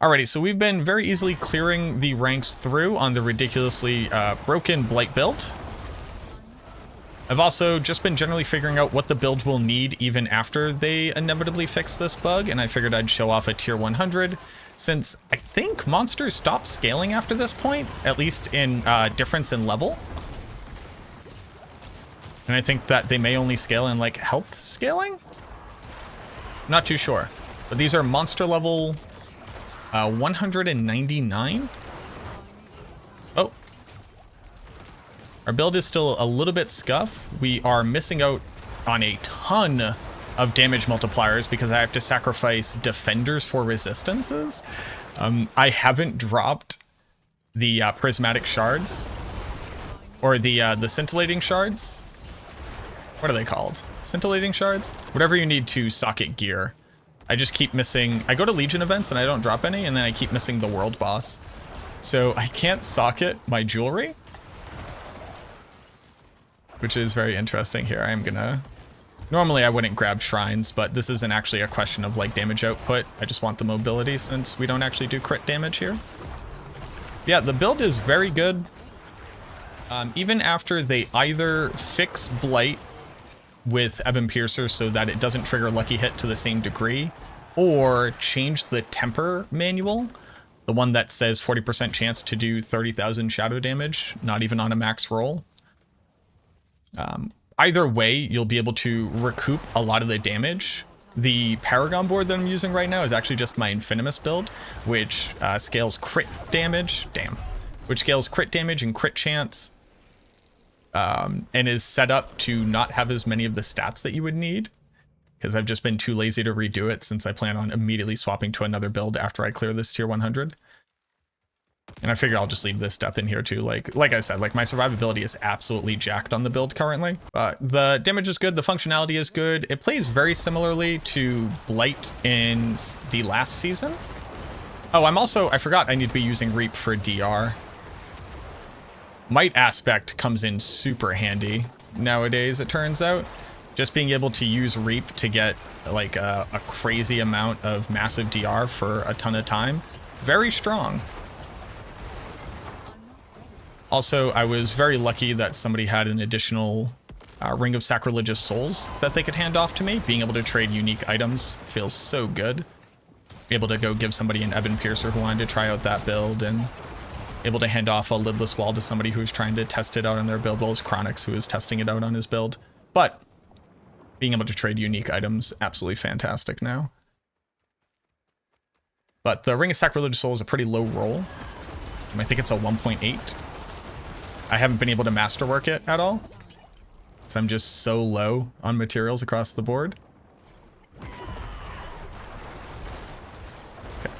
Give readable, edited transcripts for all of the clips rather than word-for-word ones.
Alrighty, so we've been very easily clearing the ranks through on the ridiculously broken Blight build. I've also just been generally figuring out what the build will need even after they inevitably fix this bug, and I figured I'd show off a tier 100, since I think monsters stop scaling after this point, at least in difference in level. And I think that they may only scale in like health scaling? I'm not too sure. But these are monster level 199. Oh. Our build is still a little bit scuff. We are missing out on a ton of damage multipliers because I have to sacrifice defenders for resistances. I haven't dropped the prismatic shards or the scintillating shards. What are they called? Scintillating shards? Whatever you need to socket gear. I just keep missing. I go to Legion events and I don't drop any, and then I keep missing the world boss. So I can't socket my jewelry, which is very interesting here. I'm gonna, normally I wouldn't grab shrines, but this isn't actually a question of like damage output. I just want the mobility since we don't actually do crit damage here. Yeah, the build is very good. Even after they either fix Blight with Ebonpiercer so that it doesn't trigger Lucky Hit to the same degree, or change the temper manual, the one that says 40% chance to do 30,000 shadow damage, not even on a max roll. Either way, you'll be able to recoup a lot of the damage. The Paragon board that I'm using right now is actually just my Infinimus build, which scales crit damage, which scales crit damage and crit chance, and is set up to not have as many of the stats that you would need, because I've just been too lazy to redo it since I plan on immediately swapping to another build after I clear this tier 100. And I figure I'll just leave this stuff in here too. Like I said, like my survivability is absolutely jacked on the build currently. The damage is good, the functionality is good. It plays very similarly to Blight in the last season. Oh, I forgot I need to be using Reap for DR. Might Aspect comes in super handy nowadays, it turns out. Just being able to use Reap to get like a crazy amount of massive DR for a ton of time. Very strong. Also, I was very lucky that somebody had an additional Ring of Sacrilegious Souls that they could hand off to me. Being able to trade unique items feels so good. Be able to go give somebody an Ebonpiercer who wanted to try out that build, and able to hand off a Lidless Wall to somebody who's trying to test it out on their build. Well, it's Chronix who is testing it out on his build. But being able to trade unique items, absolutely fantastic now. But the Ring of Sacrilegious Soul is a pretty low roll. I think it's a 1.8. I haven't been able to masterwork it at all, so I'm just so low on materials across the board. Okay.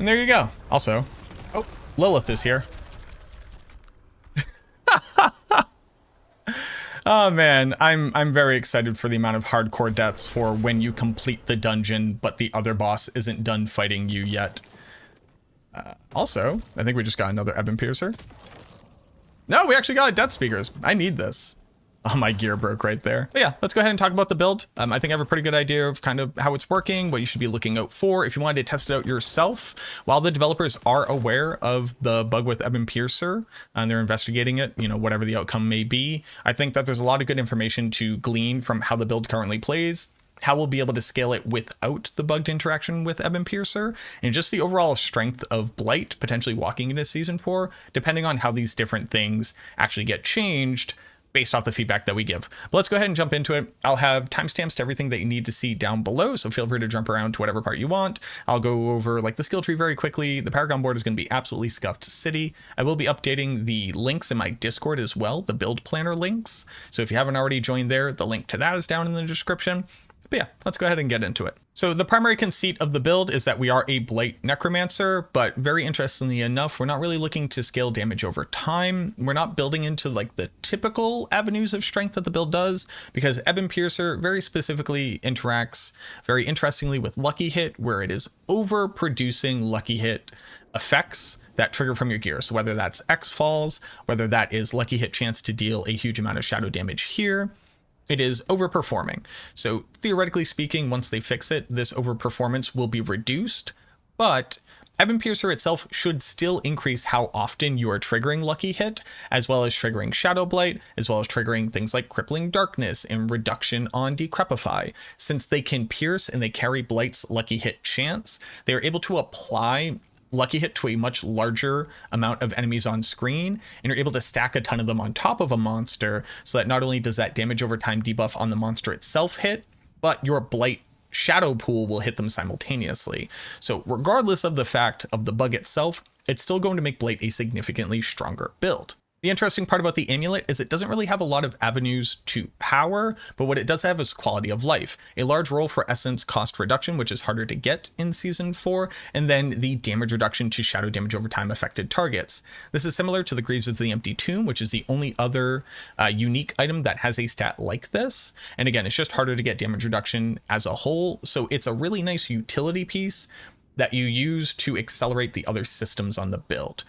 And there you go. Also, oh, Lilith is here. Oh man, I'm very excited for the amount of hardcore deaths for when you complete the dungeon, but the other boss isn't done fighting you yet. Also, I think we just got another Ebonpiercer. No, we actually got Death Speakers. I need this. Oh, my gear broke right there. But yeah, let's go ahead and talk about the build. I think I have a pretty good idea of kind of how it's working, what you should be looking out for if you wanted to test it out yourself. While the developers are aware of the bug with Ebonpiercer and they're investigating it, you know, whatever the outcome may be, I think that there's a lot of good information to glean from how the build currently plays, how we'll be able to scale it without the bugged interaction with Ebonpiercer, and just the overall strength of Blight potentially walking into Season 4, depending on how these different things actually get changed based off the feedback that we give. But let's go ahead and jump into it. I'll have timestamps to everything that you need to see down below, so feel free to jump around to whatever part you want. I'll go over like the skill tree very quickly. The Paragon board is going to be absolutely scuffed city. I will be updating the links in my Discord as well, the build planner links. So if you haven't already joined there, the link to that is down in the description. But yeah, let's go ahead and get into it. So the primary conceit of the build is that we are a Blight Necromancer, but very interestingly enough, we're not really looking to scale damage over time. We're not building into like the typical avenues of strength that the build does, because Ebonpiercer very specifically interacts very interestingly with Lucky Hit, where it is overproducing Lucky Hit effects that trigger from your gear. So whether that's X falls, whether that is Lucky Hit chance to deal a huge amount of shadow damage here, It is overperforming. So theoretically speaking, once they fix it, this overperformance will be reduced, but Ebonpiercer itself should still increase how often you are triggering Lucky Hit, as well as triggering Shadow Blight, as well as triggering things like Crippling Darkness and reduction on Decrepify. Since they can pierce and they carry Blight's Lucky Hit chance, they are able to apply Lucky Hit to a much larger amount of enemies on screen, and you're able to stack a ton of them on top of a monster, so that not only does that damage over time debuff on the monster itself hit, but your Blight shadow pool will hit them simultaneously. So regardless of the fact of the bug itself, it's still going to make Blight a significantly stronger build. The interesting part about the amulet is it doesn't really have a lot of avenues to power, but what it does have is quality of life. A large role for essence cost reduction, which is harder to get in Season 4, and then the damage reduction to shadow damage over time affected targets. This is similar to the Greaves of the Empty Tomb, which is the only other unique item that has a stat like this. And again, it's just harder to get damage reduction as a whole, so it's a really nice utility piece that you use to accelerate the other systems on the build.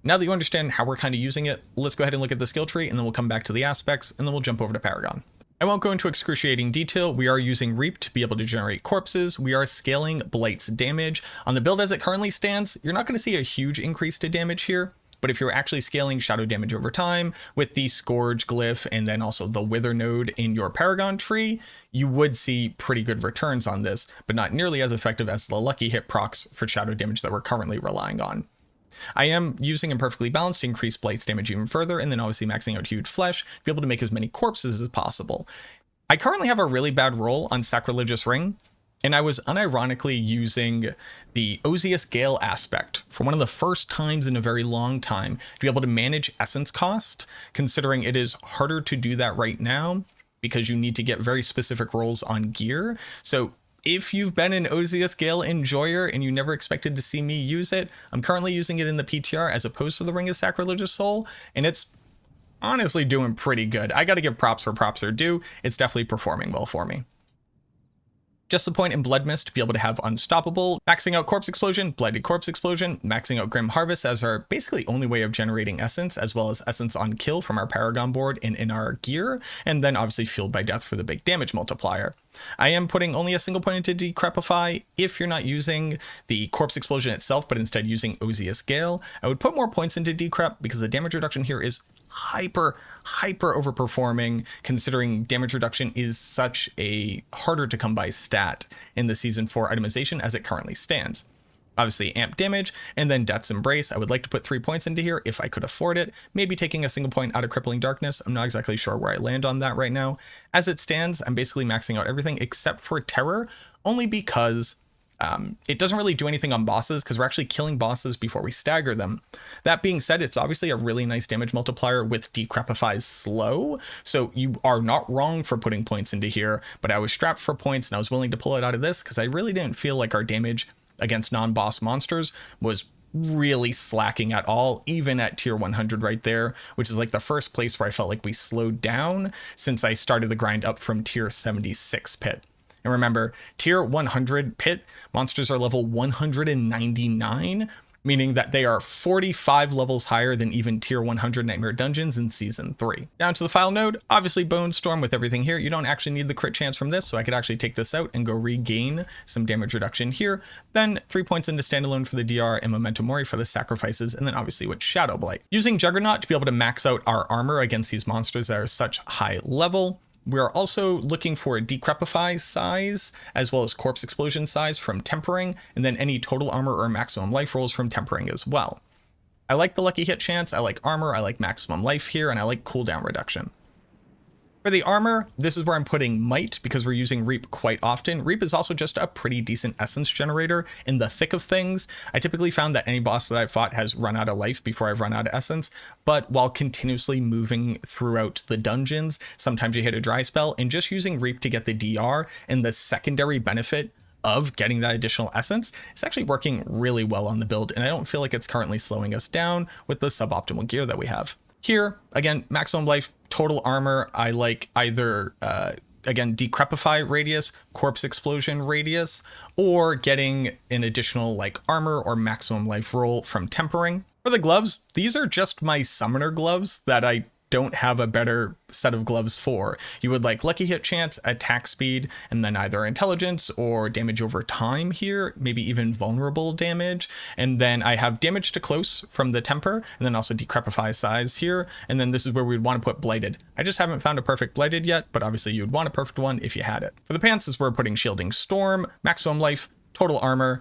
Now that you understand how we're kind of using it, let's go ahead and look at the skill tree, and then we'll come back to the aspects, and then we'll jump over to Paragon. I won't go into excruciating detail. We are using Reap to be able to generate corpses. We are scaling Blight's damage. On the build as it currently stands, you're not going to see a huge increase to damage here, but if you're actually scaling shadow damage over time with the Scourge glyph and then also the Wither node in your Paragon tree, you would see pretty good returns on this, but not nearly as effective as the Lucky Hit procs for shadow damage that we're currently relying on. I am using Imperfectly Balanced to increase Blight's damage even further, and then obviously maxing out Huge Flesh to be able to make as many corpses as possible. I currently have a really bad roll on Sacrilegious Ring, and I was unironically using the Osius Gale aspect for one of the first times in a very long time to be able to manage essence cost, considering it is harder to do that right now because you need to get very specific rolls on gear. So if you've been an Osius Gale enjoyer and you never expected to see me use it, I'm currently using it in the PTR as opposed to the Ring of Sacrilegious Soul, and it's honestly doing pretty good. I gotta give props where props are due. It's definitely performing well for me. Just the point in Blood Mist to be able to have Unstoppable, maxing out Corpse Explosion, Blighted Corpse Explosion, maxing out Grim Harvest as our basically only way of generating essence, as well as essence on kill from our Paragon board and in our gear, and then obviously Fueled by Death for the big damage multiplier. I am putting only a single point into Decrepify. If you're not using the Corpse Explosion itself, but instead using Osius Gale, I would put more points into Decrep because the damage reduction here is hyper overperforming, considering damage reduction is such a harder to come by stat in the Season 4 itemization as it currently stands. Obviously amp damage, and then Death's Embrace. I would like to put 3 points into here if I could afford it, maybe taking a single point out of Crippling Darkness. I'm not exactly sure where I land on that right now. As it stands, I'm basically maxing out everything except for Terror, only because it doesn't really do anything on bosses because we're actually killing bosses before we stagger them. That being said, it's obviously a really nice damage multiplier with Decrepify's slow, so you are not wrong for putting points into here, but I was strapped for points and I was willing to pull it out of this because I really didn't feel like our damage against non-boss monsters was really slacking at all, even at tier 100 right there, which is like the first place where I felt like we slowed down since I started the grind up from tier 76 pit. And remember, tier 100 pit monsters are level 199, meaning that they are 45 levels higher than even tier 100 Nightmare Dungeons in Season 3. Down to the final node, obviously Bone Storm with everything here. You don't actually need the crit chance from this, so I could actually take this out and go regain some damage reduction here. Then 3 points into Standalone for the DR and Memento Mori for the sacrifices, and then obviously with Shadow Blight. Using Juggernaut to be able to max out our armor against these monsters that are such high level. We are also looking for a Decrepify size, as well as Corpse Explosion size from Tempering, and then any total armor or maximum life rolls from Tempering as well. I like the Lucky Hit chance, I like armor, I like maximum life here, and I like cooldown reduction. For the armor, this is where I'm putting Might because we're using Reap quite often. Reap is also just a pretty decent essence generator in the thick of things. I typically found that any boss that I've fought has run out of life before I've run out of essence, but while continuously moving throughout the dungeons, sometimes you hit a dry spell, and just using Reap to get the DR and the secondary benefit of getting that additional essence is actually working really well on the build, and I don't feel like it's currently slowing us down with the suboptimal gear that we have. Here, again, maximum life, total armor, I like either, again, Decrepify radius, Corpse Explosion radius, or getting an additional like armor or maximum life roll from Tempering. For the gloves, these are just my summoner gloves that I don't have a better set of gloves for. You would like lucky hit chance, attack speed, and then either intelligence or damage over time here, maybe even vulnerable damage. And then I have damage to close from the temper, and then also decrepify size here. And then this is where we'd want to put blighted. I just haven't found a perfect blighted yet, but obviously you would want a perfect one if you had it. For the pants is where we're putting shielding storm, maximum life, total armor,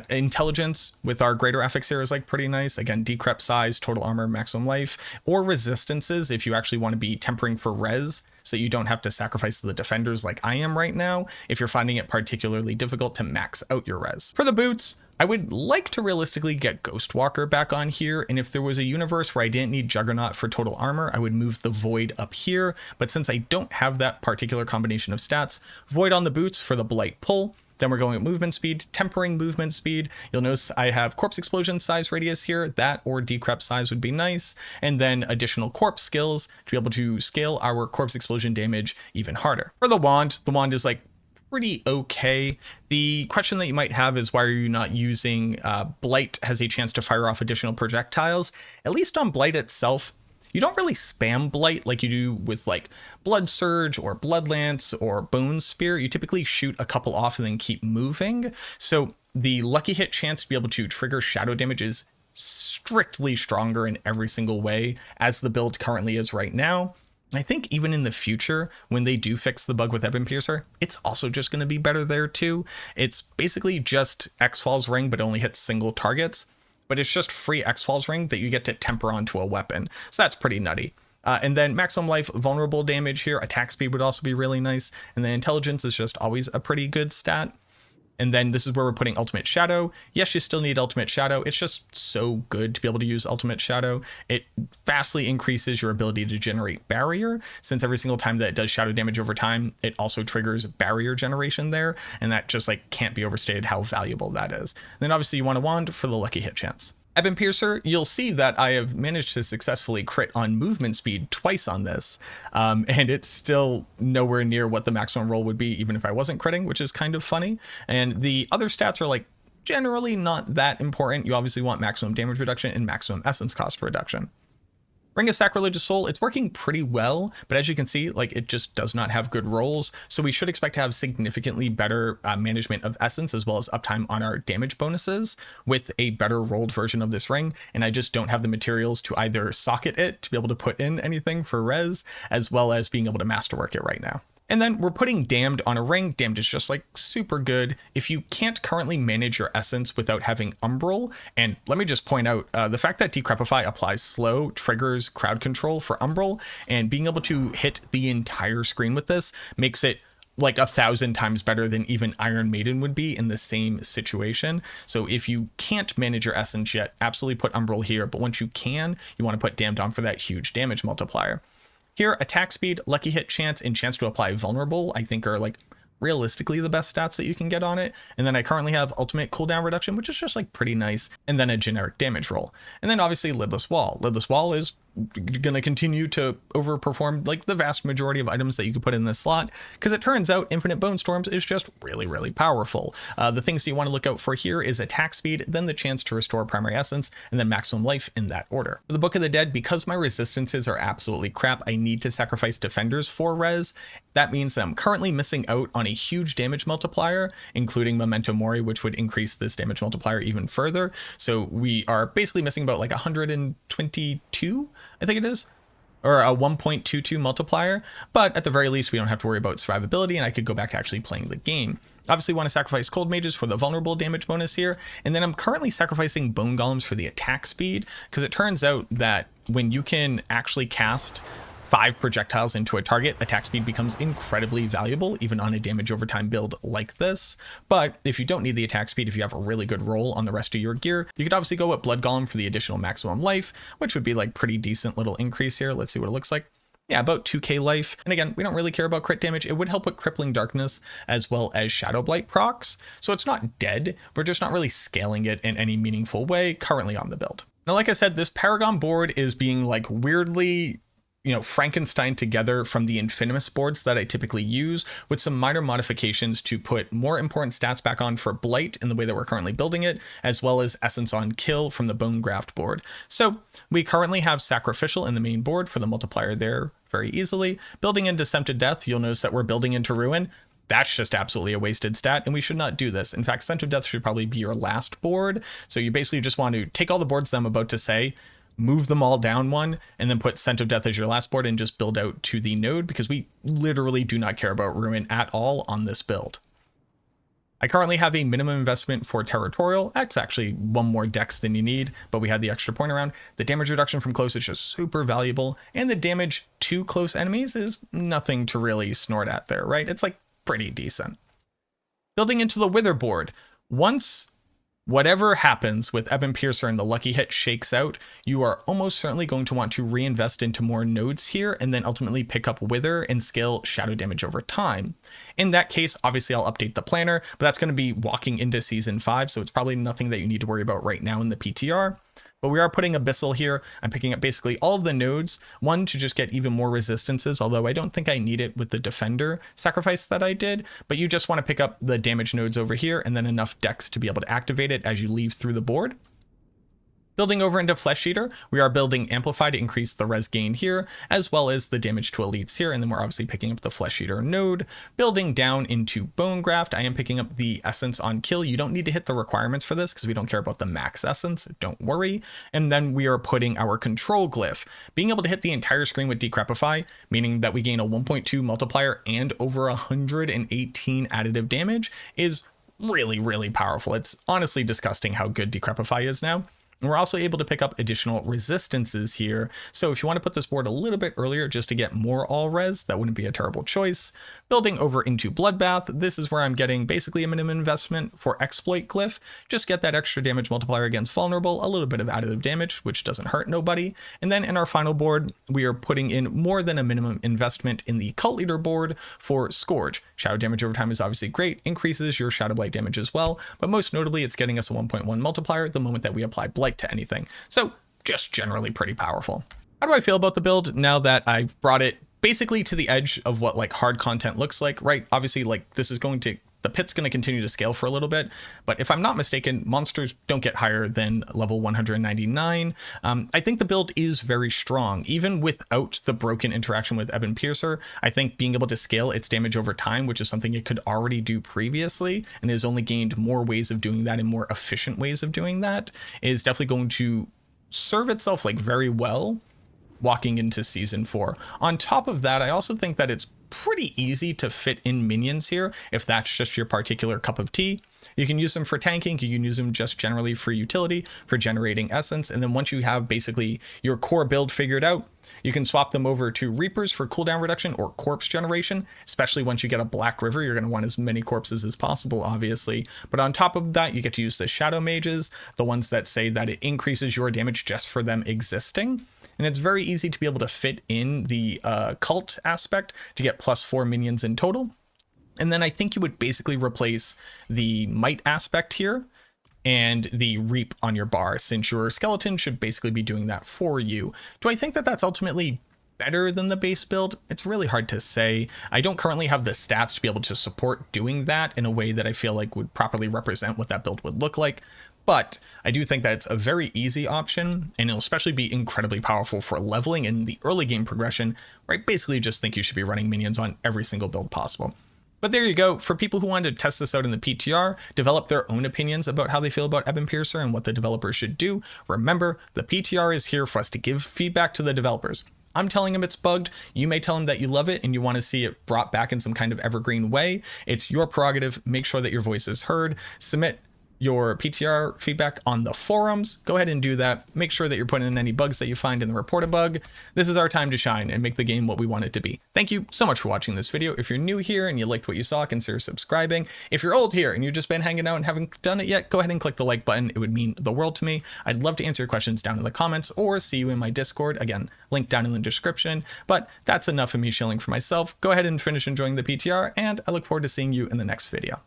intelligence with our greater affix here is like pretty nice. Again, decrep size, total armor, maximum life, or resistances if you actually want to be tempering for res, so you don't have to sacrifice the defenders like I am right now if you're finding it particularly difficult to max out your res. For the boots, I would like to realistically get Ghostwalker back on here, and if there was a universe where I didn't need Juggernaut for total armor, I would move the Void up here, but since I don't have that particular combination of stats, Void on the boots for the Blight pull. Then we're going with movement speed, tempering movement speed. You'll notice I have corpse explosion size radius here. That or decrep size would be nice. And then additional corpse skills to be able to scale our corpse explosion damage even harder. For the wand is like pretty okay. The question that you might have is why are you not using Blight has a chance to fire off additional projectiles? At least on Blight itself, you don't really spam Blight like you do with like Blood Surge or Blood Lance or Bone Spear. You typically shoot a couple off and then keep moving. So the lucky hit chance to be able to trigger shadow damage is strictly stronger in every single way as the build currently is right now. I think even in the future, when they do fix the bug with Ebonpiercer, it's also just going to be better there too. It's basically just X-Falls Ring, but only hits single targets. But it's just free X-Falls Ring that you get to temper onto a weapon. So that's pretty nutty. And then maximum life, vulnerable damage here. Attack speed would also be really nice. And then intelligence is just always a pretty good stat. And then this is where we're putting Ultimate Shadow. Yes, you still need Ultimate Shadow. It's just so good to be able to use Ultimate Shadow. It vastly increases your ability to generate barrier, since every single time that it does shadow damage over time, it also triggers barrier generation there. And that just like can't be overstated how valuable that is. And then obviously you want a wand for the lucky hit chance. Ebonpiercer, you'll see that I have managed to successfully crit on movement speed twice on this, and it's still nowhere near what the maximum roll would be even if I wasn't critting, which is kind of funny. And the other stats are like generally not that important. You obviously want maximum damage reduction and maximum essence cost reduction. Ring of Sacrilegious Soul, it's working pretty well, but as you can see, like it just does not have good rolls. So we should expect to have significantly better management of essence as well as uptime on our damage bonuses with a better rolled version of this ring. And I just don't have the materials to either socket it to be able to put in anything for res, as well as being able to masterwork it right now. And then we're putting Damned on a ring. Damned is just like super good. If you can't currently manage your essence without having Umbral, and let me just point out the fact that Decrepify applies slow triggers crowd control for Umbral, and being able to hit the entire screen with this makes it like 1,000 times better than even Iron Maiden would be in the same situation. So if you can't manage your essence yet, absolutely put Umbral here. But once you can, you want to put Damned on for that huge damage multiplier. Here, attack speed, lucky hit chance, and chance to apply vulnerable, I think are like realistically the best stats that you can get on it. And then I currently have ultimate cooldown reduction, which is just like pretty nice. And then a generic damage roll. And then obviously Lidless Wall. Lidless Wall is going to continue to overperform like the vast majority of items that you could put in this slot, because it turns out Infinite Bone Storms is just really, really powerful. The things you want to look out for here is attack speed, then the chance to restore primary essence, and then maximum life in that order. For the Book of the Dead, because my resistances are absolutely crap, I need to sacrifice defenders for res. That means that I'm currently missing out on a huge damage multiplier, including Memento Mori, which would increase this damage multiplier even further. So we are basically missing about like 122, I think it is, or a 1.22 multiplier, but at the very least, we don't have to worry about survivability, and I could go back to actually playing the game. Obviously want to sacrifice Cold Mages for the vulnerable damage bonus here, and then I'm currently sacrificing Bone Golems for the attack speed, because it turns out that when you can actually cast 5 projectiles into a target, attack speed becomes incredibly valuable, even on a damage over time build like this. But if you don't need the attack speed, if you have a really good roll on the rest of your gear, you could obviously go with Blood Golem for the additional maximum life, which would be like pretty decent little increase here. Let's see what it looks like. Yeah, about 2k life. And again, we don't really care about crit damage. It would help with Crippling Darkness as well as Shadow Blight procs. So it's not dead. We're just not really scaling it in any meaningful way currently on the build. Now, like I said, this Paragon board is being like weirdly Frankenstein together from the Infinimus boards that I typically use with some minor modifications to put more important stats back on for Blight in the way that we're currently building it, as well as Essence on Kill from the Bone Graft board. So we currently have Sacrificial in the main board for the multiplier there very easily. Building into Sent to Death, you'll notice that we're building into Ruin. That's just absolutely a wasted stat, and we should not do this. In fact, Sent of Death should probably be your last board. So you basically just want to take all the boards that I'm about to say, move them all down one, and then put Sent of Death as your last board and just build out to the node, because we literally do not care about Ruin at all on this build. I currently have a minimum investment for Territorial. That's actually one more dex than you need, but we had the extra point around. The damage reduction from close is just super valuable, and the damage to close enemies is nothing to really snort at there, right? It's like pretty decent. Building into the Wither board. Once whatever happens with Ebonpiercer and the lucky hit shakes out, you are almost certainly going to want to reinvest into more nodes here and then ultimately pick up Wither and scale shadow damage over time. In that case, obviously I'll update the planner, but that's going to be walking into season 5, so it's probably nothing that you need to worry about right now in the PTR. But we are putting Abyssal here. I'm picking up basically all of the nodes, one to just get even more resistances, although I don't think I need it with the Defender sacrifice that I did, but you just want to pick up the damage nodes over here and then enough dex to be able to activate it as you leave through the board. Building over into Flesh Eater, we are building Amplify to increase the res gain here, as well as the damage to elites here, and then we're obviously picking up the Flesh Eater node. Building down into Bone Graft, I am picking up the Essence on Kill. You don't need to hit the requirements for this because we don't care about the max Essence, don't worry. And then we are putting our Control Glyph. Being able to hit the entire screen with Decrepify, meaning that we gain a 1.2 multiplier and over 118 additive damage, is really, really powerful. It's honestly disgusting how good Decrepify is now. And we're also able to pick up additional resistances here. So if you want to put this board a little bit earlier just to get more all res, that wouldn't be a terrible choice. Building over into Bloodbath, this is where I'm getting basically a minimum investment for Exploit Glyph. Just get that extra damage multiplier against Vulnerable, a little bit of additive damage, which doesn't hurt nobody. And then in our final board, we are putting in more than a minimum investment in the Cult Leader board for Scourge. Shadow damage over time is obviously great, increases your Shadow Blight damage as well, but most notably it's getting us a 1.1 multiplier the moment that we apply Blight to anything. So just generally pretty powerful. How do I feel about the build now that I've brought it basically to the edge of what like hard content looks like, right? Obviously, like the pit's going to continue to scale for a little bit, but if I'm not mistaken, monsters don't get higher than level 199. I think the build is very strong, even without the broken interaction with Ebonpiercer. I think being able to scale its damage over time, which is something it could already do previously, and has only gained more ways of doing that and more efficient ways of doing that, is definitely going to serve itself like very well walking into season 4. On top of that, I also think that it's pretty easy to fit in minions here if that's just your particular cup of tea. You can use them for tanking, you can use them just generally for utility, for generating essence, and then once you have basically your core build figured out, you can swap them over to Reapers for cooldown reduction or corpse generation, especially once you get a Black River. You're going to want as many corpses as possible, obviously. But on top of that, you get to use the Shadow Mages, the ones that say that it increases your damage just for them existing. And it's very easy to be able to fit in the cult aspect to get +4 minions in total. And then I think you would basically replace the might aspect here and the reap on your bar, since your skeleton should basically be doing that for you. Do I think that that's ultimately better than the base build? It's really hard to say. I don't currently have the stats to be able to support doing that in a way that I feel like would properly represent what that build would look like. But I do think that it's a very easy option, and it'll especially be incredibly powerful for leveling in the early game progression, where I basically just think you should be running minions on every single build possible. But there you go. For people who wanted to test this out in the PTR, develop their own opinions about how they feel about Ebonpiercer and what the developers should do, remember, the PTR is here for us to give feedback to the developers. I'm telling them it's bugged. You may tell them that you love it and you want to see it brought back in some kind of evergreen way. It's your prerogative. Make sure that your voice is heard. Submit your PTR feedback on the forums. Go ahead and do that. Make sure that you're putting in any bugs that you find in the report a bug. This is our time to shine and make the game what we want it to be. Thank you so much for watching this video. If you're new here and you liked what you saw, consider subscribing. If you're old here and you've just been hanging out and haven't done it yet, go ahead and click the like button. It would mean the world to me. I'd love to answer your questions down in the comments or see you in my Discord. Again, link down in the description. But that's enough of me shilling for myself. Go ahead and finish enjoying the PTR, and I look forward to seeing you in the next video.